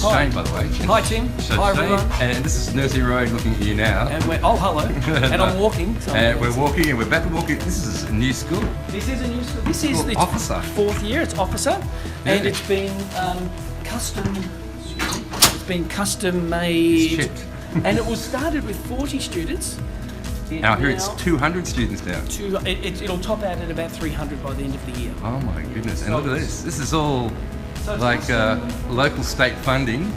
It's Shane, by the way. Hi, Tim. So Hi, Shane, everyone. and this is Nursery Road looking at you now. And hello. And I'm walking. So And we're walking, and we're back to walking. This is a new school. This is a new school. This is its Officer. 4th year. It's Officer, and Yeah. it's been custom. It's been custom made, Shipped. and it was started with 40 students. Now here it's 200 students now. It'll top out at about 300 by the end of the year. Oh my goodness! And look at this. This is all So it's like custom. local state funding.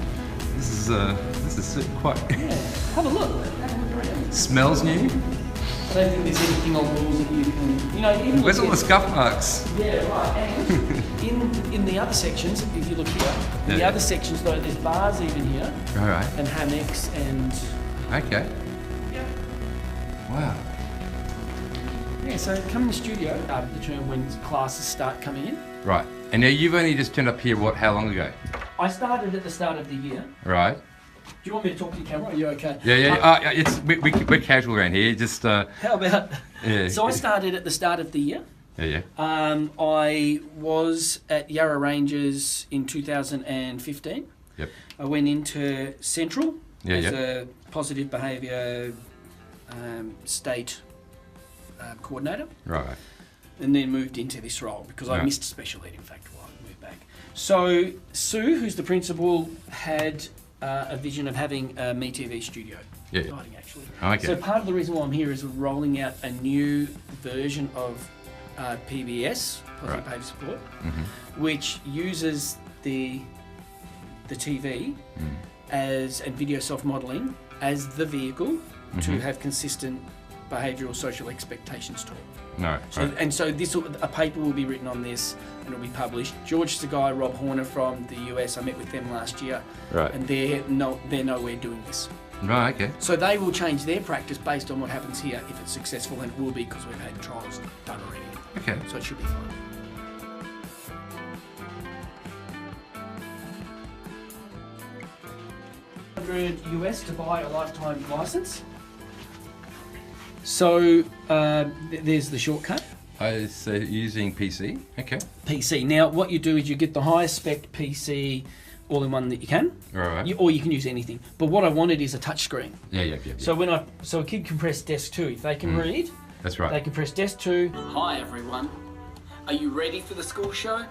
This is quite. Yeah. Have a look. Have a look around. Smells new. I don't think there's anything on walls that you can, even Where's all the look scuff marks? Yeah, right. And in the other sections, if you look here, in the Yeah. other sections though, there's bars even here, All right. and hammocks and Okay. yeah. Wow. Yeah, so come in the studio after the term when classes start coming in. Right. And now you've only just turned up here. How long ago? I started at the start of the year. Right. Do you want me to talk to the camera? Are you okay? Yeah. We're casual around here. Just. How about? Yeah. So I started at the start of the year. Yeah. I was at Yarra Rangers in 2015. Yep. I went into Central as Yeah. a positive behaviour state coordinator, Right. and then moved into this role because I Yeah. missed special ed, in fact, while I moved back. So Sue, who's the principal, had a vision of having a metv studio. Yeah. Exciting, actually. Okay. So part of the reason why I'm here is we're rolling out a new version of PBS, Positive Right. Behaviour Support, Mm-hmm. which uses the TV and video self-modelling as the vehicle to have consistent behavioural social expectations taught. No. So, Right. and so a paper will be written on this and it'll be published. George Sagai, Rob Horner from the US, I met with them last year, Right. and they're nowhere doing this. Right. Okay. So they will change their practice based on what happens here if it's successful, and it will be because we've had trials done already. Okay. So it should be fine. $100 to buy a lifetime license. So there's the shortcut. So using PC. Okay. PC. Now what you do is you get the highest spec PC all-in-one that you can, Right. or you can use anything. But what I wanted is a touch screen. Yeah. So so a kid can press desk 2 if they can read. That's right. They can press desk 2. Hi everyone. Are you ready for the school show?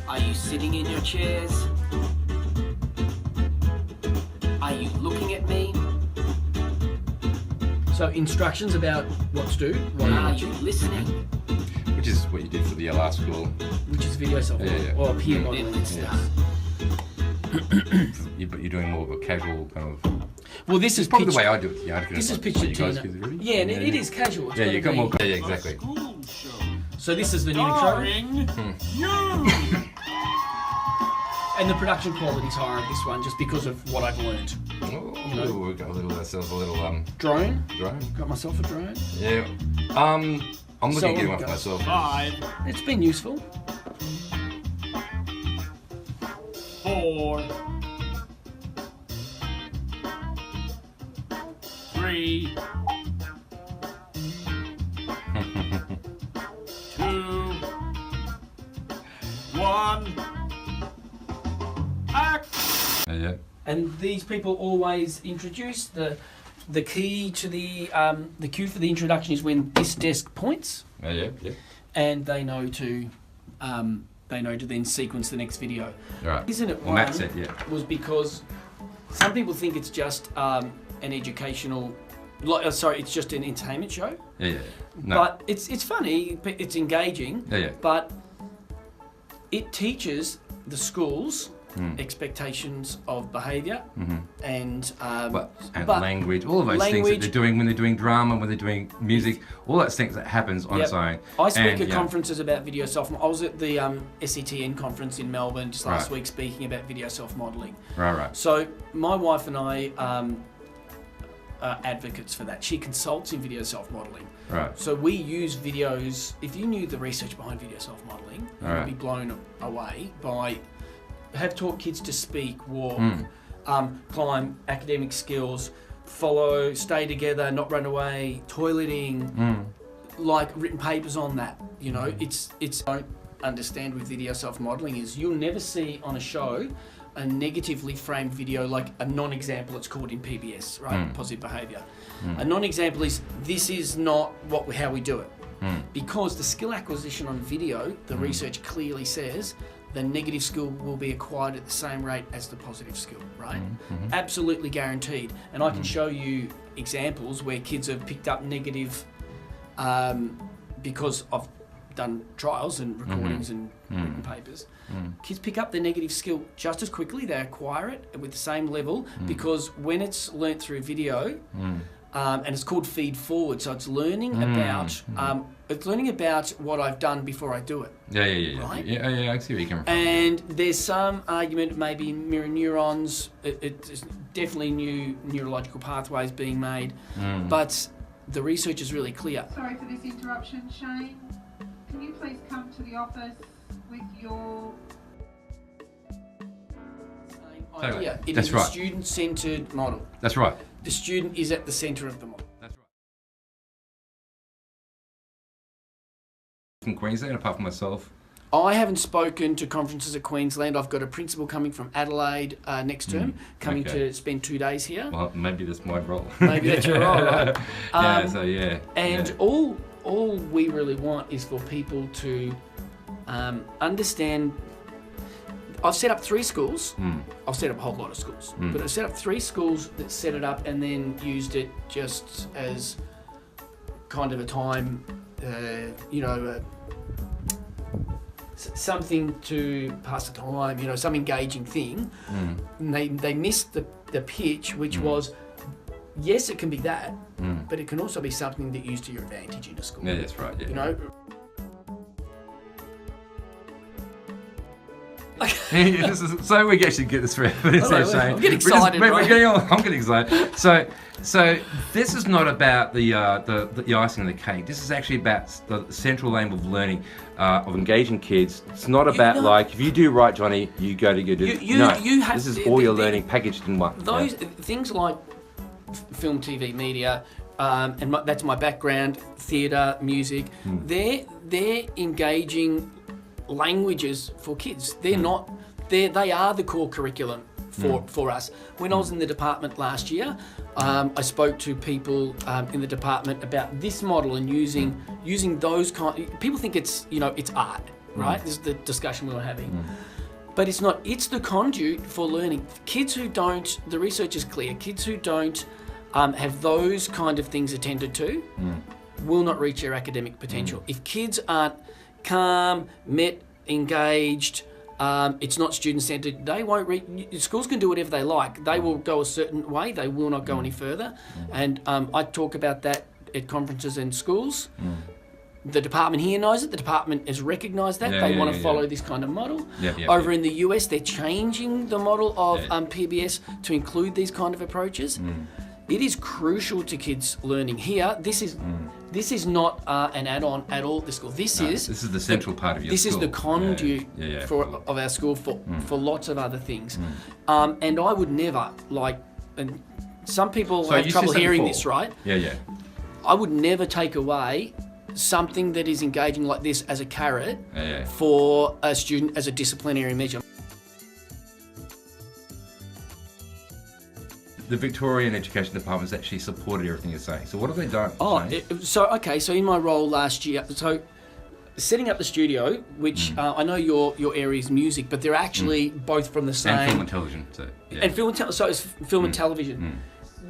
Are you sitting in your chairs? Are you looking at me? So instructions about what to do. Are you listening? Which is what you did for the last school. Which is video software or peer modeling and stuff. But you're doing more of a casual kind of. Well, this is Probably pitched, the way I do it. Yeah. this is pitched you at guys Tina. do it, really? Yeah, and it is casual. It's Yeah, gotta you got more. be- Yeah, exactly. So this is the new intro. And the production quality's higher of this one just because of what I've learned. Oh, we got ourselves a little Drone. drone. Got myself a drone. Yeah. I'm looking So at getting what one for we myself. It's been useful. 4, 3, 2, 1, act! Yeah. And these people always introduce the key to the cue for the introduction is when this desk points, Yeah. and they know to then sequence the next video. Right. Isn't it Well, one Matt said, yeah. was because some people think it's just an educational, it's just an entertainment show. Yeah. No. But it's funny, it's engaging. Yeah. But it teaches the schools expectations of behaviour and And language, all of those things that they're doing when they're doing drama, when they're doing music, all those things that happens on its own. I speak And, at yeah. conferences about video self. I was at the SETN conference in Melbourne just last Right. week speaking about video self-modelling. Right. So my wife and I are advocates for that. She consults in video self-modelling. Right. So we use videos. If you knew the research behind video self-modelling, you would be blown away by. Have taught kids to speak, walk, climb, academic skills, follow, stay together, not run away, toileting, like written papers on that. You know, it's don't understand with video self-modelling is you'll never see on a show a negatively framed video, like a non-example, it's called in PBS, right? Positive behaviour. A non-example is, this is not how we do it. Because the skill acquisition on video, the research clearly says, the negative skill will be acquired at the same rate as the positive skill, right? Absolutely guaranteed. And I can show you examples where kids have picked up negative because I've done trials and recordings and written papers. Kids pick up the negative skill just as quickly, they acquire it with the same level, because when it's learnt through video, and it's called feed forward, so it's learning about what I've done before I do it. Yeah. Right? Yeah, I see where you're coming from. And there's some argument maybe mirror neurons, it's definitely new neurological pathways being made, but the research is really clear. Sorry for this interruption, Shane. Can you please come to the office with your... Same idea. It That's is right. a student-centred model. That's right. The student is at the centre of the model. That's right. From Queensland, apart from myself? I haven't spoken to conferences at Queensland. I've got a principal coming from Adelaide next term, coming to spend 2 days here. Well, maybe that's my role. Maybe that's your role, right? And all we really want is for people to understand. I've set up 3 schools. I've set up a whole lot of schools, but I've set up 3 schools that set it up and then used it just as kind of a time, something to pass the time, some engaging thing. And they missed the pitch, which was, yes, it can be that, but it can also be something that you use to your advantage in a school. Yeah, that's right. Yeah. So we actually get this through. I'm getting excited. I'm getting excited. So this is not about the icing on the cake. This is actually about the central aim of learning, of engaging kids. It's not about like, if you do right, Johnny, you go to do. This is all your learning packaged in one. Those things like film, TV, media, and that's my background, theatre, music. They're engaging languages for kids. They are the core curriculum for us. When I was in the department last year, I spoke to people in the department about this model and using those people think it's it's art, right? This is the discussion we were having. But it's not. It's the conduit for learning. Kids who don't, the research is clear, kids who don't have those kind of things attended to will not reach their academic potential. If kids aren't calm, engaged, it's not student-centred, they won't schools can do whatever they like. They will go a certain way, they will not go any further. And I talk about that at conferences and schools. The department here knows it, the department has recognised that, they want to follow this kind of model. Over in the US, they're changing the model of PBS to include these kind of approaches. It is crucial to kids learning here. This is not an add-on at all at the school. This is the central part of your school. This is the conduit of our school for lots of other things. And I would never, and some people have trouble hearing this, right? I would never take away something that is engaging like this as a carrot for a student as a disciplinary measure. The Victorian Education Department has actually supported everything you're saying. So what have they done? So in my role last year, setting up the studio, which I know your area is music, but they're actually both from the same... And film and television. So it's film and television.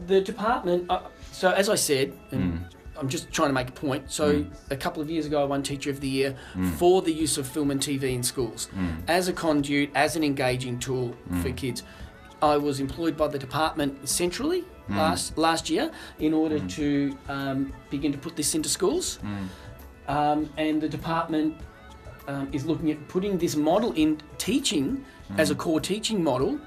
The department, so as I said, and I'm just trying to make a point, so a couple of years ago I won Teacher of the Year for the use of film and TV in schools as a conduit, as an engaging tool for kids. I was employed by the department centrally last year in order to begin to put this into schools. And the department is looking at putting this model in teaching as a core teaching model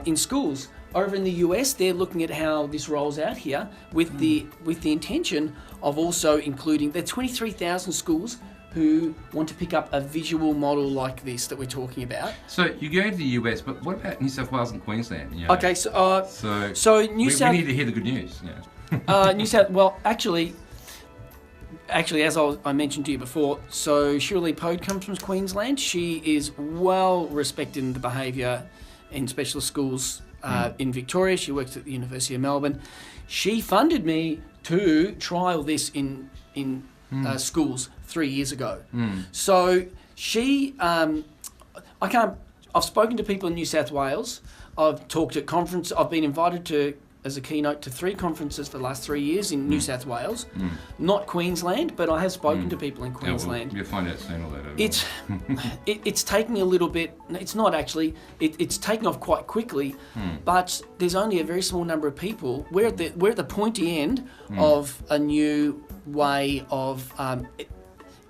in schools. Over in the US, they're looking at how this rolls out here with the intention of also including the 23,000 schools who want to pick up a visual model like this that we're talking about. So you go to the US, but what about New South Wales and Queensland? Okay, so New South... We need to hear the good news. New South... Well, actually, as I mentioned to you before, so Shirley Pode comes from Queensland. She is well respected in the behaviour in specialist schools in Victoria. She works at the University of Melbourne. She funded me to trial this in schools 3 years ago. So she, I've spoken to people in New South Wales. I've talked at conferences. I've been invited to as a keynote to 3 conferences for the last 3 years in New South Wales, not Queensland, but I have spoken to people in Queensland. You'll find out soon all that. It's taking a little bit. It's not actually. It's taken off quite quickly, but there's only a very small number of people. We're at the pointy end of a new way of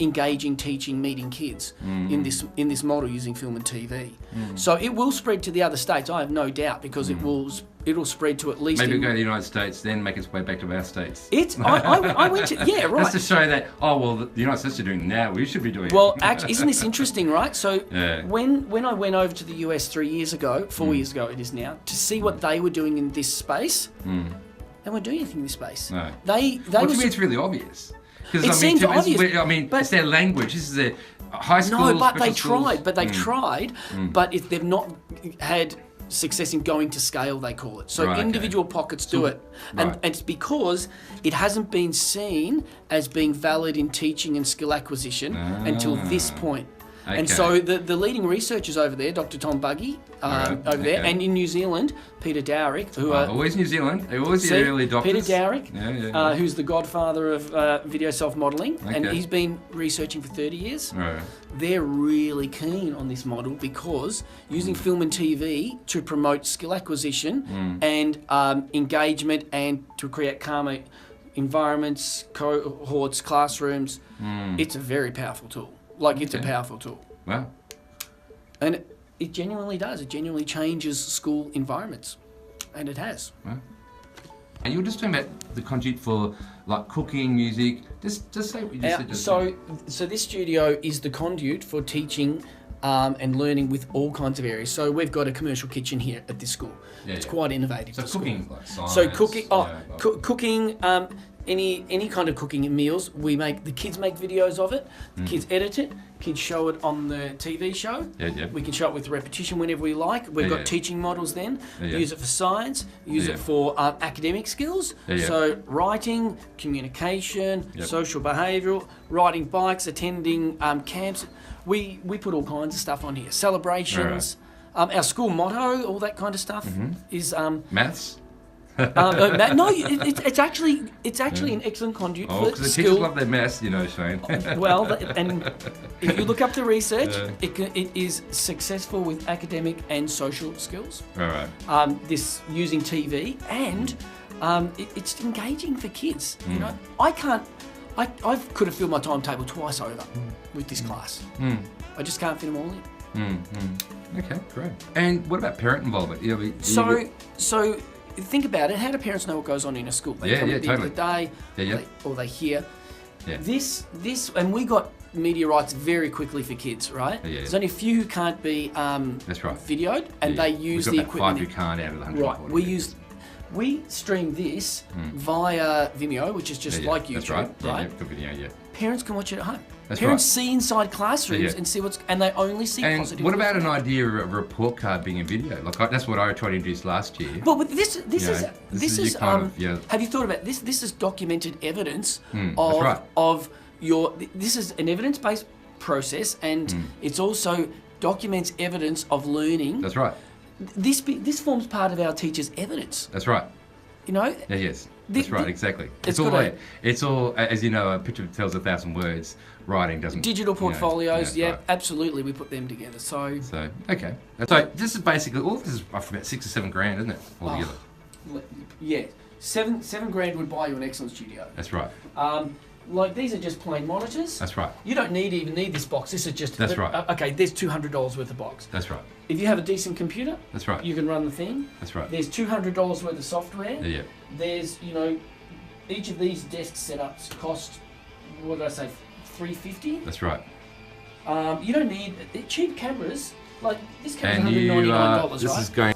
engaging, teaching, meeting kids in this model using film and TV. So it will spread to the other states. I have no doubt, because it'll spread to at least. Maybe go to the United States, then make its way back to our states. I went to right. Just to show that the United States are doing it now, we should be doing it. Well, actually, isn't this interesting, right? So when I went over to the US 4 years ago it is now, to see what they were doing in this space, they weren't doing anything in this space. No. They to me, it's really obvious. It seems obvious. It's their language. This is their high school. No, but they tried. But if they've not had success in going to scale, they call it. So individual pockets do it. And it's because it hasn't been seen as being valid in teaching and skill acquisition until this point. Okay. And so the leading researchers over there, Dr. Tom Buggy there, and in New Zealand, Peter Dowrick, who are always New Zealand, they always the early doctors. Peter Dowrick, who's the godfather of video self-modelling, and he's been researching for 30 years. Right. They're really keen on this model because using film and TV to promote skill acquisition and engagement, and to create calmer environments, cohorts, classrooms, it's a very powerful tool. It's a powerful tool. Wow. And it genuinely does. It genuinely changes school environments. And it has. Wow. And you were just talking about the conduit for cooking, music. Just say what you just said. So this studio is the conduit for teaching and learning with all kinds of areas. So we've got a commercial kitchen here at this school. It's quite innovative. So cooking, science. So cooking, cooking. Any kind of cooking and meals, the kids make videos of it, the kids edit it, kids show it on the TV show. We can show it with repetition whenever we like. We've got teaching models then. Use it for science, use it for academic skills. So writing, communication, social behavioural, riding bikes, attending camps. We put all kinds of stuff on here. Celebrations. Our school motto, all that kind of stuff is... Maths? No, it's actually an excellent conduit for the teachers love their maths, Shane. Well, and if you look up the research, it is successful with academic and social skills. Right. This using TV, and it's engaging for kids. I could have filled my timetable twice over with this class. I just can't fit them all in. Okay, great. And what about parent involvement? So think about it. How do parents know what goes on in a school? They come at the end of the day, or they hear. This, and we got media rights very quickly for kids, right? There's only a few who can't be videoed, and they use the equipment. 5 who can't out of the 140. Right. We stream this via Vimeo, which is just like YouTube, right? Good video, Parents can watch it at home. Parents see inside classrooms and see and they only see positive. What about an idea of a report card being a video? That's what I tried to introduce last year. Well, but this is have you thought about this? This is documented evidence of your. This is an evidence-based process, and it's also documents evidence of learning. That's right. This forms part of our teachers' evidence. That's right. Yes. That's right, exactly. It's all, as you know, a picture tells 1,000 words. Writing doesn't. Digital portfolios, absolutely. We put them together. So okay. So this is basically all of this is roughly about $6 or $7 grand, isn't it? Altogether. $7,000 would buy you an excellent studio. That's right. These are just plain monitors. That's right. You don't even need this box. This is just. That's right. Okay, there's $200 worth of box. That's right. If you have a decent computer, that's right. You can run the thing. That's right. There's $200 worth of software. Yeah. There's each of these desk setups cost, what did I say, $350. That's right. You don't need cheap cameras. Like this camera's $199, right? This is going.